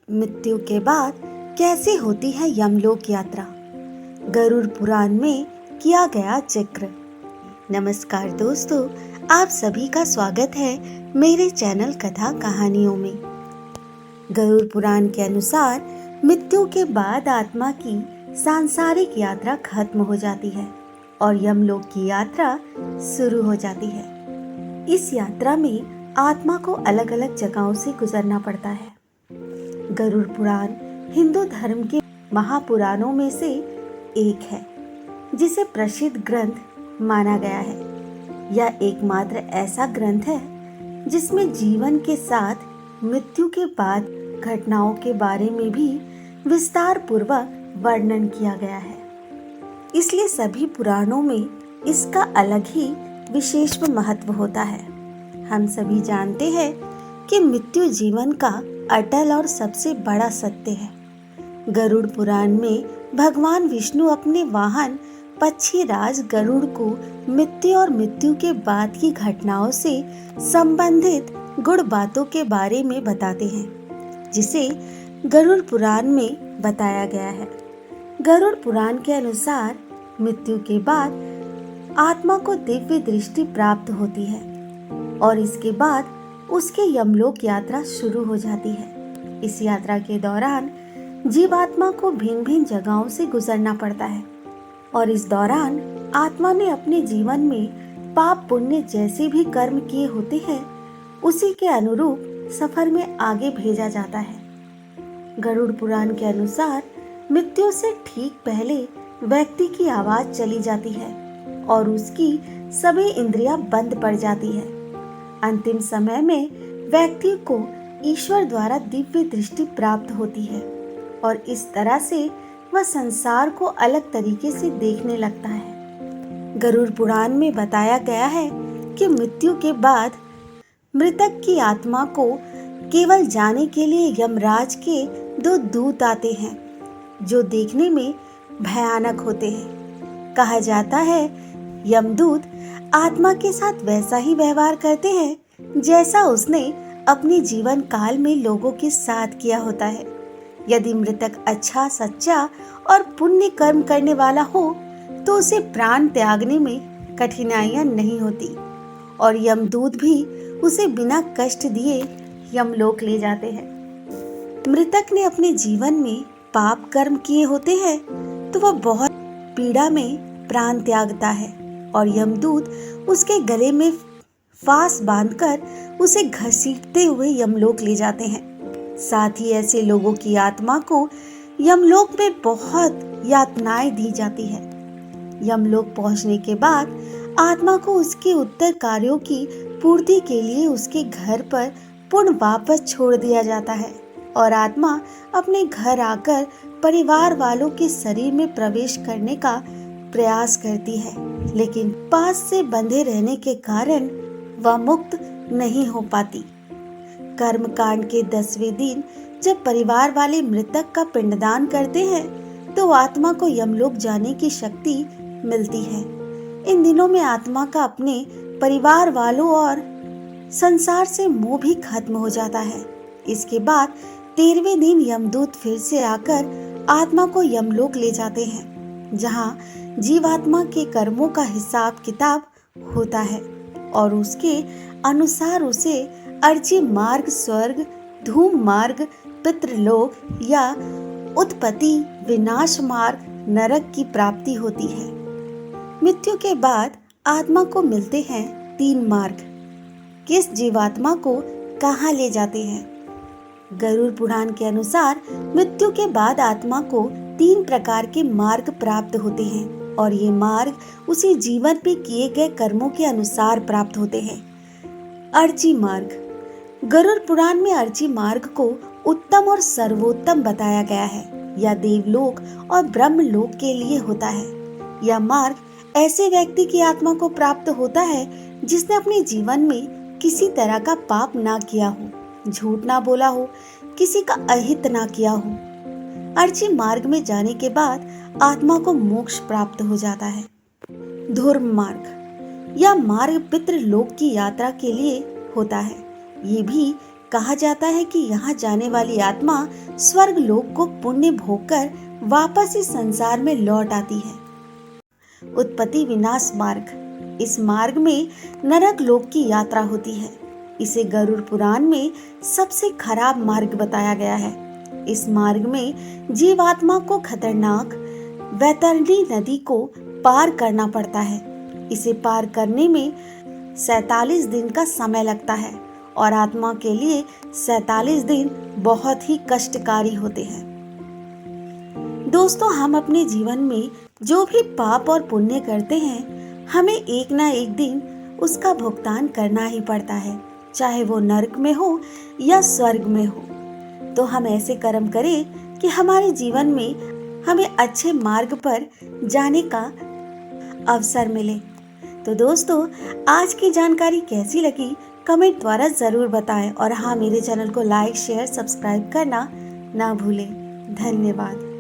मृत्यु के बाद कैसे होती है यमलोक यात्रा, गरुड़ पुराण में किया गया जिक्र। नमस्कार दोस्तों, आप सभी का स्वागत है मेरे चैनल कथा कहानियों में। गरुड़ पुराण के अनुसार मृत्यु के बाद आत्मा की सांसारिक यात्रा खत्म हो जाती है और यमलोक की यात्रा शुरू हो जाती है। इस यात्रा में आत्मा को अलग अलग जगहों से गुजरना पड़ता है। गरुड़ पुराण हिंदू धर्म के महापुराणों में से एक है, जिसे प्रसिद्ध ग्रंथ माना गया है। यह एकमात्र ऐसा ग्रंथ है जिसमें जीवन के साथ मृत्यु के बाद घटनाओं के बारे में भी विस्तार पूर्वक वर्णन किया गया है। इसलिए सभी पुराणों में इसका अलग ही विशेष महत्व होता है। हम सभी जानते हैं कि मृत्यु जीवन का अटल और सबसे बड़ा सत्य है। गरुड़ पुराण में भगवान विष्णु अपने वाहन पक्षीराज गरुड़ को मृत्यु और मृत्यु के बाद की घटनाओं से संबंधित गुड़ बातों के बारे में बताते हैं, जिसे गरुड़ पुराण में बताया गया है। गरुड़ पुराण के अनुसार मृत्यु के बाद आत्मा को दिव्य दृष्टि प्राप्त होती है और इसके बाद उसके यमलोक यात्रा शुरू हो जाती है। इस यात्रा के दौरान जीवात्मा को भिन्न भिन्न जगहों से गुजरना पड़ता है और इस दौरान आत्मा ने अपने जीवन में पाप पुण्य जैसे भी कर्म किए होते हैं, उसी के अनुरूप सफर में आगे भेजा जाता है। गरुड़ पुराण के अनुसार मृत्यु से ठीक पहले व्यक्ति की आवाज चली जाती है और उसकी सभी इंद्रियां बंद पड़ जाती है। अंतिम समय में व्यक्ति को ईश्वर द्वारा दिव्य दृष्टि प्राप्त होती है और इस तरह से वह संसार को अलग तरीके से देखने लगता है। गरुड़ पुराण में बताया गया है कि मृत्यु के बाद मृतक की आत्मा को केवल जाने के लिए यमराज के 2 दूत आते हैं, जो देखने में भयानक होते हैं। कहा जाता है यमदूत आत्मा के साथ वैसा ही व्यवहार करते हैं जैसा उसने अपने जीवन काल में लोगों के साथ किया होता है। यदि मृतक अच्छा, सच्चा और पुण्य कर्म करने वाला हो तो उसे प्राण त्यागने में कठिनाइयां नहीं होती और यमदूत भी उसे बिना कष्ट दिए यमलोक ले जाते हैं। मृतक ने अपने जीवन में पाप कर्म किए होते हैं तो वह बहुत पीड़ा में प्राण त्यागता है और यमदूत उसके गले में फांस बांधकर उसे घसीटते हुए यमलोक ले जाते हैं। साथ ही ऐसे लोगों की आत्मा को यमलोक में बहुत यातनाएं दी जाती है। यमलोक पहुंचने के बाद आत्मा को उसके उत्तर कार्यों की पूर्ति के लिए उसके घर पर पुनः वापस छोड़ दिया जाता है और आत्मा अपने घर आकर परिवार वालों के शरीर में प्रवेश करने का प्रयास करती है, लेकिन पास से बंधे रहने के कारण वह मुक्त नहीं हो पाती। कर्मकांड के 10वें दिन जब परिवार वाले मृतक का पिंडदान करते हैं तो आत्मा को यमलोक जाने की शक्ति मिलती है। इन दिनों में आत्मा का अपने परिवार वालों और संसार से मोह भी खत्म हो जाता है। इसके बाद 13वें दिन यमदूत फिर से आकर आत्मा को यमलोक ले जाते हैं, जहाँ जीवात्मा के कर्मों का हिसाब किताब होता है और उसके अनुसार उसे अर्ची मार्ग, स्वर्ग, धूम मार्ग, पितृलोक या उत्पत्ति विनाश मार्ग, नरक की प्राप्ति होती है। मृत्यु के बाद आत्मा को मिलते हैं 3 मार्ग। किस जीवात्मा को कहाँ ले जाते हैं? गरुड़ पुराण के अनुसार मृत्यु के बाद आत्मा को 3 प्रकार के मार्ग प्राप्त होते हैं और ये मार्ग उसी जीवन में किए गए कर्मों के अनुसार प्राप्त होते हैं। अर्ची मार्ग। गरुड़ पुराण में अर्ची मार्ग को उत्तम और सर्वोत्तम बताया गया है। यह देवलोक और ब्रह्मलोक के लिए होता है। यह मार्ग ऐसे व्यक्ति की आत्मा को प्राप्त होता है जिसने अपने जीवन में किसी तरह का पाप ना किया हो, झूठ ना बोला हो, किसी का अहित ना किया हो। अर्ची मार्ग में जाने के बाद आत्मा को मोक्ष प्राप्त हो जाता है। धूर्म मार्ग। यह मार्ग पितृलोक की यात्रा के लिए होता है। ये भी कहा जाता है कि यहाँ जाने वाली आत्मा स्वर्ग लोक को पुण्य भोग कर वापस इस संसार में लौट आती है। उत्पत्ति विनाश मार्ग, इस मार्ग में नरक लोक की यात्रा होती है। इसे गरुड़ पुराण में सबसे खराब मार्ग बताया गया है। इस मार्ग में जीवात्मा को खतरनाक वैतरणी नदी को पार करना पड़ता है। इसे पार करने में 47 दिन का समय लगता है और आत्मा के लिए 47 दिन बहुत ही कष्टकारी होते हैं। दोस्तों, हम अपने जीवन में जो भी पाप और पुण्य करते हैं, हमें एक ना एक दिन उसका भुगतान करना ही पड़ता है, चाहे वो नरक में हो या स्वर्ग में हो। तो हम ऐसे कर्म करें कि हमारे जीवन में हमें अच्छे मार्ग पर जाने का अवसर मिले। तो दोस्तों, आज की जानकारी कैसी लगी कमेंट द्वारा जरूर बताएं और हाँ, मेरे चैनल को लाइक शेयर सब्सक्राइब करना ना भूलें। धन्यवाद।